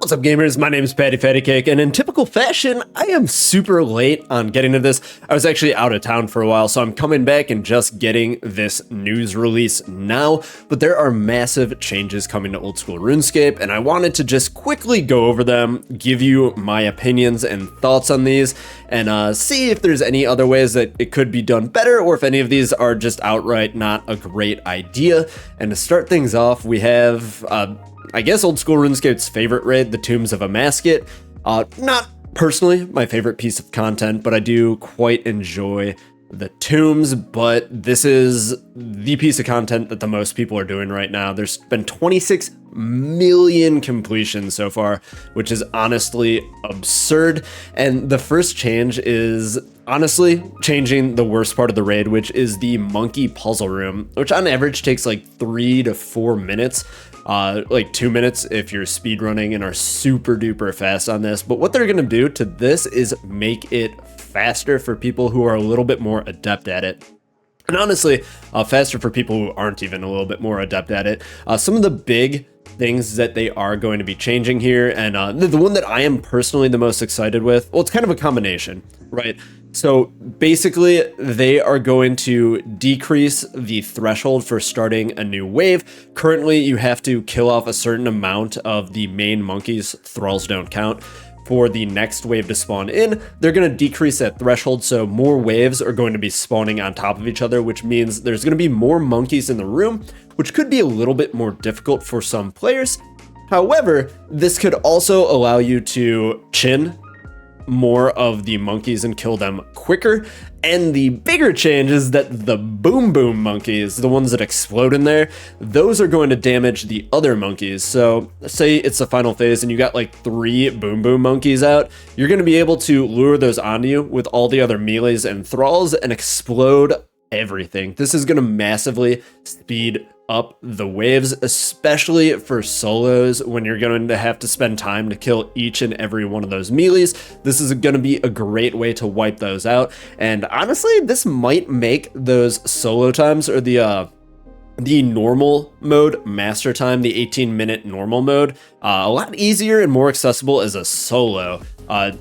What's up, gamers? My name is Patty, and in typical fashion, I am super late on getting to this. I was actually out of town for a while, so I'm coming back and just getting this news release now, but there are massive changes coming to old school RuneScape, and I wanted to just quickly go over them, give you my opinions and thoughts on these, and see if there's any other ways that it could be done better, or if any of these are just outright not a great idea. And to start things off, we have I guess old school RuneScape's favorite raid, the Tombs of a Masket. Not personally my favorite piece of content, but I do quite enjoy the tombs, but this is the piece of content that the most people are doing right now. There's been 26 million completions so far, which is honestly absurd. And the first change is honestly changing the worst part of the raid, which is the monkey puzzle room, which on average takes like 3 to 4 minutes. Like 2 minutes if you're speedrunning and are super duper fast on this. But what they're gonna do to this is make it faster for people who are a little bit more adept at it. And honestly, faster for people who aren't even a little bit more adept at it. Some of the big things that they are going to be changing here, and the one that I am personally the most excited with, well, it's kind of a combination, right? So basically, they are going to decrease the threshold for starting a new wave. Currently, you have to kill off a certain amount of the main monkeys. Thralls don't count. For the next wave to spawn in, they're going to decrease that threshold, so more waves are going to be spawning on top of each other, which means there's going to be more monkeys in the room, which could be a little bit more difficult for some players. However, this could also allow you to chin more of the monkeys and kill them quicker. And the bigger change is that the boom boom monkeys, the ones that explode in there, those are going to damage the other monkeys. So say it's the final phase and you got like 3 boom boom monkeys out, you're going to be able to lure those onto you with all the other melees and thralls and explode everything. This is going to massively speed up the waves, especially for solos when you're going to have to spend time to kill each and every one of those melees. This is going to be a great way to wipe those out. And honestly, this might make those solo times, or the normal mode master time, the 18-minute normal mode, a lot easier and more accessible as a solo.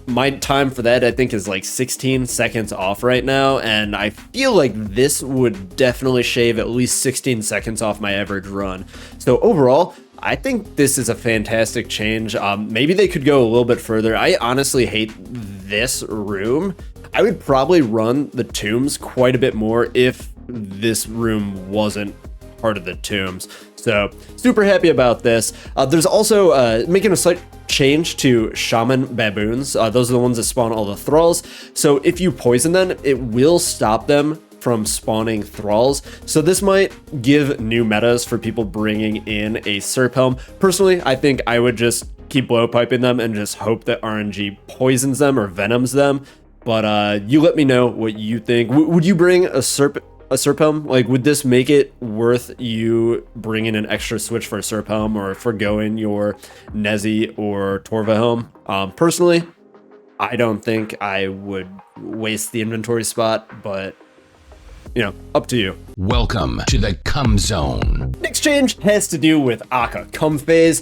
My time for that, I think, is like 16 seconds off right now, and I feel like this would definitely shave at least 16 seconds off my average run. So overall, I think this is a fantastic change. Maybe they could go a little bit further. I honestly hate this room. I would probably run the tombs quite a bit more if this room wasn't part of the tombs. So super happy about this. There's also making a slight change to shaman baboons. Those are the ones that spawn all the thralls. So if you poison them, it will stop them from spawning thralls. So this might give new metas for people bringing in a Serp Helm. Personally, I think I would just keep blowpiping them and just hope that RNG poisons them or venoms them. But you let me know what you think. Would you bring a Serp Helm? Like, would this make it worth you bringing an extra switch for a Serp Helm, or forgoing your Nezi or Torva Helm? Personally, I don't think I would waste the inventory spot, but you know, up to you. Welcome to the Come Zone. Next change has to do with Akkha Come phase.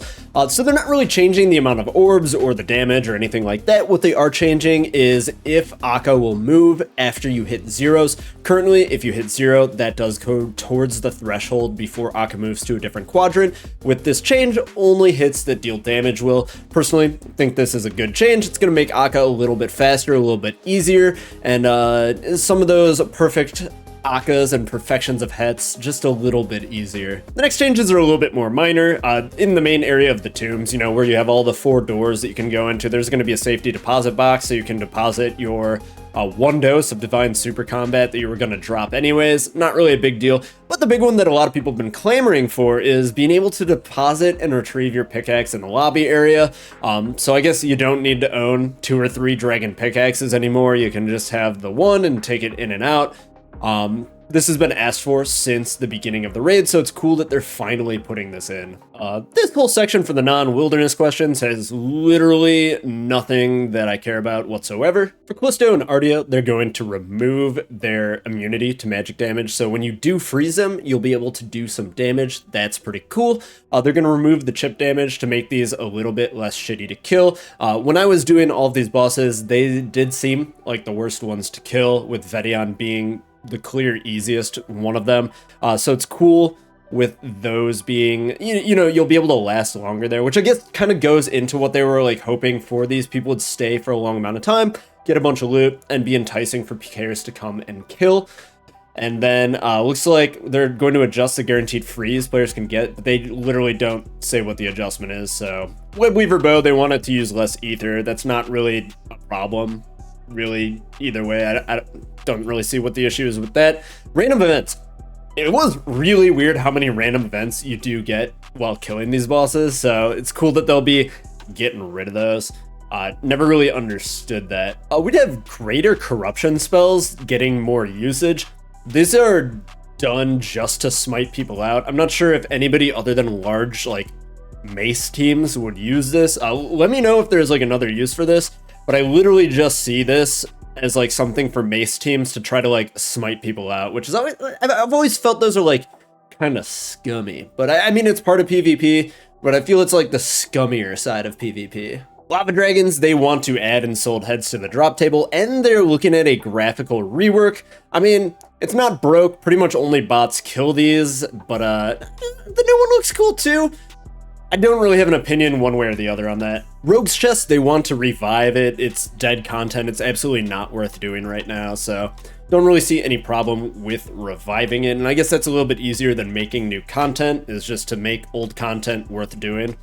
So they're not really changing the amount of orbs or the damage or anything like that. What they are changing is if Akkha will move after you hit zeros. Currently, if you hit 0, that does go towards the threshold before Akkha moves to a different quadrant. With this change, only hits that deal damage will. Personally, think this is a good change. It's going to make Akkha a little bit faster, a little bit easier, and some of those perfect Akkas and perfections of hets just a little bit easier. The next changes are a little bit more minor. In the main area of the tombs, you know, where you have all the 4 doors that you can go into, there's going to be a safety deposit box, so you can deposit your 1 dose of Divine Super Combat that you were going to drop anyways. Not really a big deal, but the big one that a lot of people have been clamoring for is being able to deposit and retrieve your pickaxe in the lobby area. So I guess you don't need to own 2 or 3 dragon pickaxes anymore. You can just have the one and take it in and out. This has been asked for since the beginning of the raid, so it's cool that they're finally putting this in. This whole section for the non-wilderness questions has literally nothing that I care about whatsoever. For Callisto and Ardea, they're going to remove their immunity to magic damage, so when you do freeze them, you'll be able to do some damage. That's pretty cool. They're going to remove the chip damage to make these a little bit less shitty to kill. When I was doing all of these bosses, they did seem like the worst ones to kill, with Vedion being the clear easiest one of them. So it's cool with those being, you know, you'll be able to last longer there, which I guess kind of goes into what they were like hoping for. These people would stay for a long amount of time, get a bunch of loot, and be enticing for pkers to come and kill. And then looks like they're going to adjust the guaranteed freeze players can get, but they literally don't say what the adjustment is. So Webweaver Bow, they wanted to use less ether. That's not really a problem, really, either way. I don't really see what the issue is with that. Random events. It was really weird how many random events you do get while killing these bosses, so it's cool that they'll be getting rid of those. Never really understood that. We'd have greater corruption spells getting more usage. These are done just to smite people out. I'm not sure if anybody other than large like mace teams would use this. Let me know if there's like another use for this, but I literally just see this as like something for mace teams to try to like smite people out, which is always, I've always felt those are like kind of scummy, but I mean, it's part of PvP, but I feel it's like the scummier side of PvP. Lava Dragons, they want to add ensouled heads to the drop table, and they're looking at a graphical rework. I mean, it's not broke, pretty much only bots kill these, but the new one looks cool too. I don't really have an opinion one way or the other on that. Rogue's Chest, they want to revive it. It's dead content. It's absolutely not worth doing right now, so don't really see any problem with reviving it. And I guess that's a little bit easier than making new content, is just to make old content worth doing.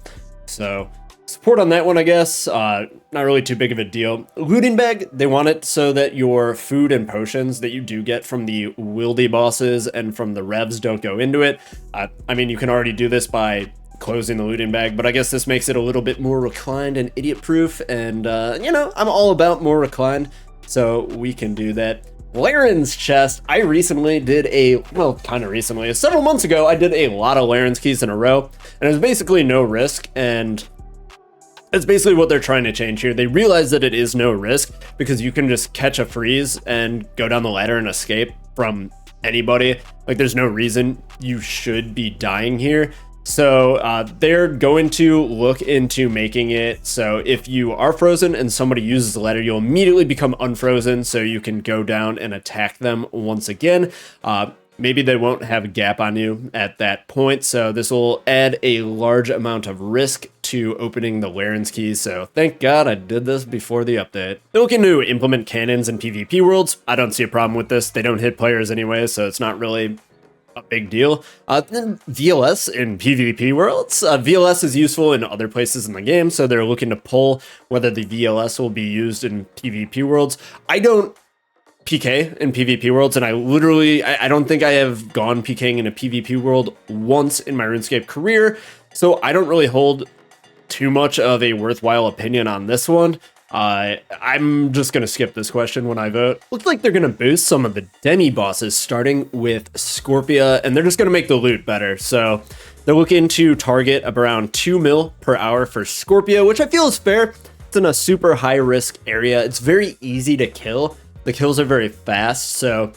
So support on that one, I guess. Not really too big of a deal. Looting Bag, they want it so that your food and potions that you do get from the Wildy bosses and from the revs don't go into it. I mean, you can already do this by closing the looting bag, but I guess this makes it a little bit more reclined and idiot proof, and you know, I'm all about more reclined, so we can do that. Laren's Chest, I recently did several months ago, I did a lot of Laren's keys in a row, and it was basically no risk, and that's basically what they're trying to change here. They realize that it is no risk because you can just catch a freeze and go down the ladder and escape from anybody. Like, there's no reason you should be dying here. So they're going to look into making it so if you are frozen and somebody uses the ladder, you'll immediately become unfrozen, so you can go down and attack them once again. Maybe they won't have a gap on you at that point, so this will add a large amount of risk to opening the Laren's keys, so thank God I did this before the update. They're looking to implement cannons in PvP worlds. I don't see a problem with this. They don't hit players anyway, so it's not really a big deal. Then VLS in PvP worlds. VLS is useful in other places in the game, so they're looking to pull whether the VLS will be used in PvP worlds. I don't PK in PvP worlds, and I don't think I have gone PKing in a PvP world once in my RuneScape career, so I don't really hold too much of a worthwhile opinion on this one. I'm just going to skip this question when I vote. Looks like they're going to boost some of the demi bosses, starting with Scorpia, and they're just going to make the loot better. So they're looking to target around 2 mil per hour for Scorpia, which I feel is fair. It's in a super high risk area. It's very easy to kill. The kills are very fast, so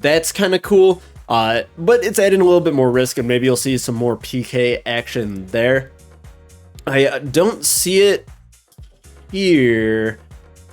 that's kind of cool. But it's adding a little bit more risk, and maybe you'll see some more PK action there. I don't see it here.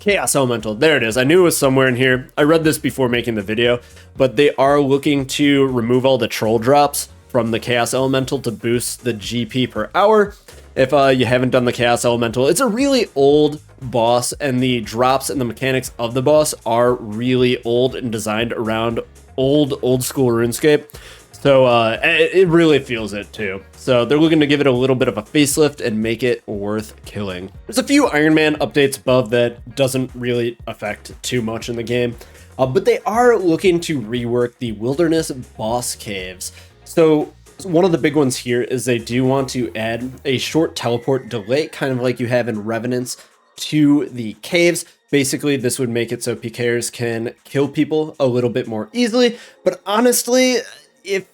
Chaos Elemental, there it is. I knew it was somewhere in here. I read this before making the video, but they are looking to remove all the troll drops from the Chaos Elemental to boost the GP per hour. If you haven't done the Chaos Elemental, it's a really old boss, and the drops and the mechanics of the boss are really old and designed around old school RuneScape. So it really feels it too. So they're looking to give it a little bit of a facelift and make it worth killing. There's a few Iron Man updates above that doesn't really affect too much in the game, but they are looking to rework the Wilderness boss caves. So one of the big ones here is they do want to add a short teleport delay, kind of like you have in Revenants, to the caves. Basically, this would make it so pkers can kill people a little bit more easily. But honestly, if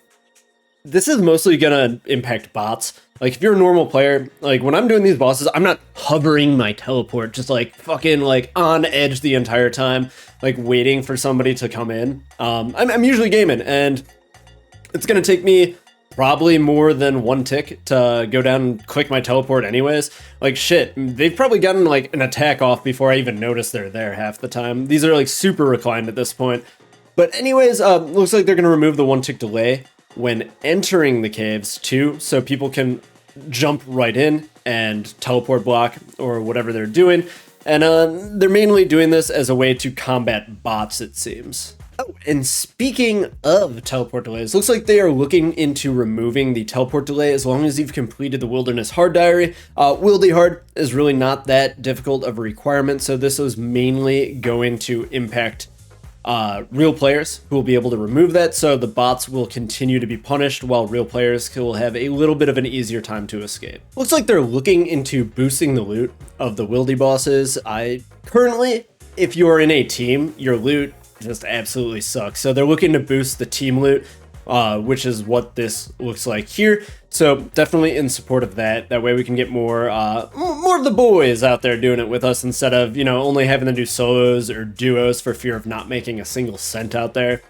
this is mostly gonna impact bots. Like, if you're a normal player, like, when I'm doing these bosses, I'm not hovering my teleport, just, like, fucking, like, on edge the entire time, like, waiting for somebody to come in. I'm usually gaming, and it's gonna take me probably more than one tick to go down and click my teleport anyways. Like, shit, they've probably gotten, like, an attack off before I even notice they're there half the time. These are, like, super reclined at this point. But anyways, looks like they're gonna remove the 1 tick delay when entering the caves too, so people can jump right in and teleport block or whatever they're doing. And they're mainly doing this as a way to combat bots, it seems. Oh, and speaking of teleport delays, looks like they are looking into removing the teleport delay as long as you've completed the Wilderness Hard Diary. Wildy Hard is really not that difficult of a requirement, so this is mainly going to impact real players who will be able to remove that, so the bots will continue to be punished while real players will have a little bit of an easier time to escape. Looks like they're looking into boosting the loot of the Wildy bosses. Currently, if you're in a team, your loot just absolutely sucks. So they're looking to boost the team loot, which is what this looks like here. So definitely in support of that. That way we can get more of the boys out there doing it with us instead of, you know, only having to do solos or duos for fear of not making a single cent out there.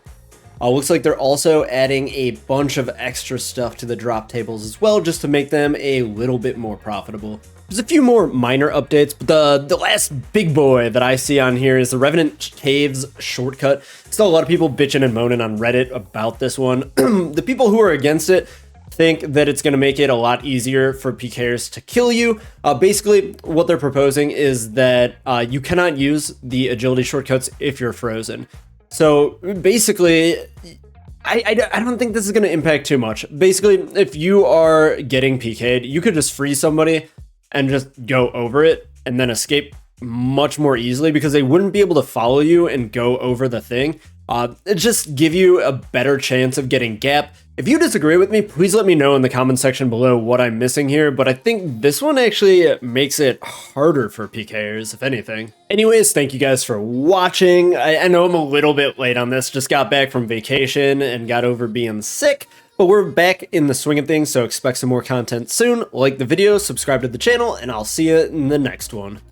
Looks like they're also adding a bunch of extra stuff to the drop tables as well, just to make them a little bit more profitable. There's a few more minor updates, but the last big boy that I see on here is the Revenant Caves shortcut. Still a lot of people bitching and moaning on Reddit about this one. The people who are against it think that it's going to make it a lot easier for pkers to kill you. Basically, what they're proposing is that you cannot use the agility shortcuts if you're frozen. So basically, I don't think this is going to impact too much. Basically, if you are getting PK'd, you could just freeze somebody and just go over it and then escape much more easily because they wouldn't be able to follow you and go over the thing. It just give you a better chance of getting gap. If you disagree with me, please let me know in the comment section below what I'm missing here, but I think this one actually makes it harder for pkers, if anything. Anyways, thank you guys for watching. I know I'm a little bit late on this, just got back from vacation and got over being sick, but we're back in the swing of things, so expect some more content soon. Like the video, subscribe to the channel, and I'll see you in the next one.